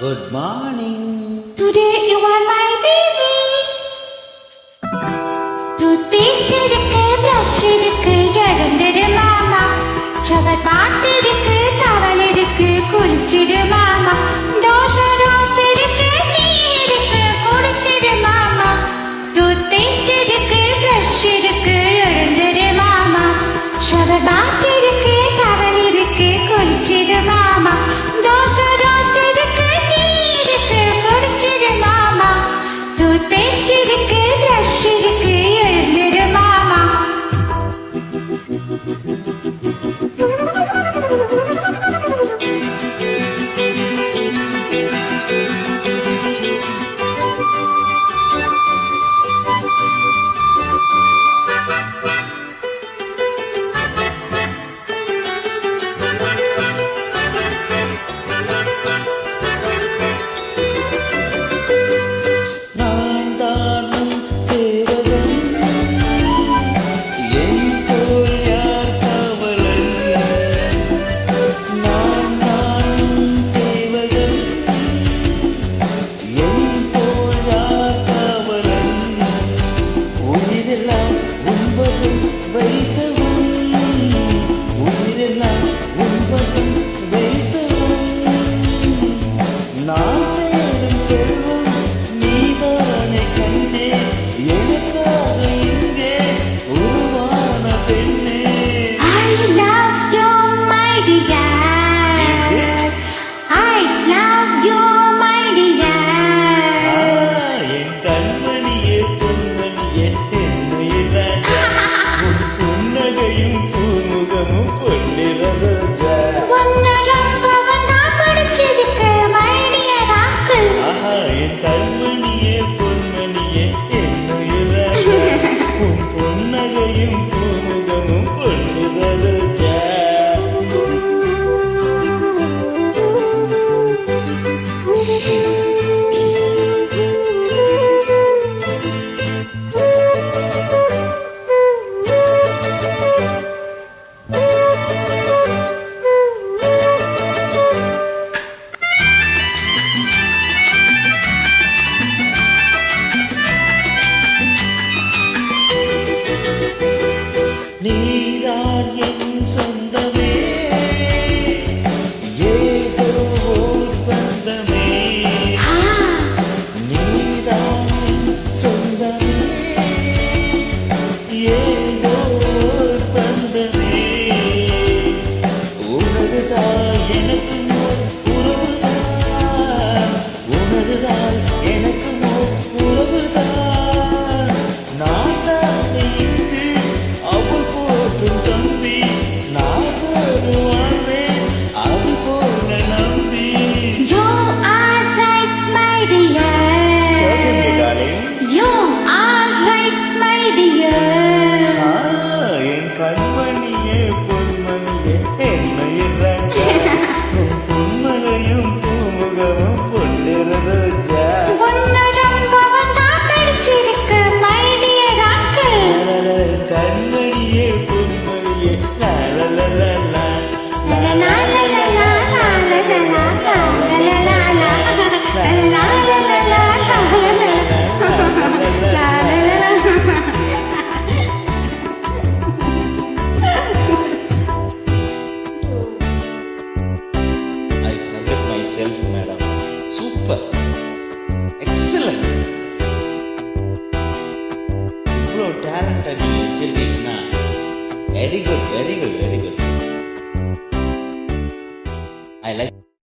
Good morning. Today you are my baby. Toothpaste இருக்கு, brush இருக்கு, எழுந்திரு மாமா. shower bath இருக்கு, towel இருக்கு, குளிச்சிடு மாமா. தோசை ரோஸ் இருக்கு, டீ இருக்கு, குடிச்சிடு மாமா. Toothpaste இருக்கு, brush இருக்கு, எழுந்திரு மாமா. shower bath இருக்கு, towel இருக்கு, குளிச்சிடு மாமா. தோசை ரோஸ் இருக்கு, டீ இருக்கு, குடிச்சிடு மாமா. Toothpaste இருக்கு, brush இருக்கு, எழுந்திரு மாமா. நான் தானும் சேவகன், என் போல் யார் காவலன்? நான் தானும் சேவகன், என் போல் யார் காவலன்? உயிரெல்லாம் உன்பசம் வைத்தவன், உயிரெல்லாம் உன்பசம் வைத்தவன். நான் தேடும் செல்வம் நீதானே கண்ணே, எனக்காக இங்கே உருவான பெண்ணே. I love you, my dear. Is it? I love you, my dear. என் கண்மணியே பொன்மணியே என்னுயிர் ராஜா, உன் புன்னகையும் பூமுகமும் பொன்னிற ரோஜா. உன்னை ரொம்ப வந்தா பிடிச்சிருக்கு, my dear uncle. ஆஹா, என் கண்மணியே பொன்மணியே என்னுயிர் ராஜா, உன் புன்னகையும் பூமுகமும் பொன்னிற ரோஜா. நீதான் என் சொந்தமே, ஏதோ ஓர் பந்தமே. நீதான் என் சொந்தமே, ஏதோ ஓர் பந்தமே. உனதுதான் எனக்கு ஓர் உறவுதான், உனதுதான் எனக்கு ஓர் உறவுதான். நான் தான் இங்கு அவள் போற்றும் தம்பி, நான் வருவானேன் அது போல நம்பி. You are right, my dear. Certainly, darling. You are right, my dear. என் கண்மணியே பொன்மணியே என்னுயிர் ராஜா, உன் புன்னகையும் பூமுகமும் பொன்னிற ரோஜா. உன்னை ரொம்ப வந்தா பிடிச்சிருக்கு, my dear uncle. கண்மணியே பொன்மணியே லாலலலலா, La la la la la la la la la la la la la la. La la la la la la la la la. I forget myself, madam. Super. Excellent. இவ்வளோ talent நீங்க வச்சிருக்கீங்கன்னா very good, very good, very good.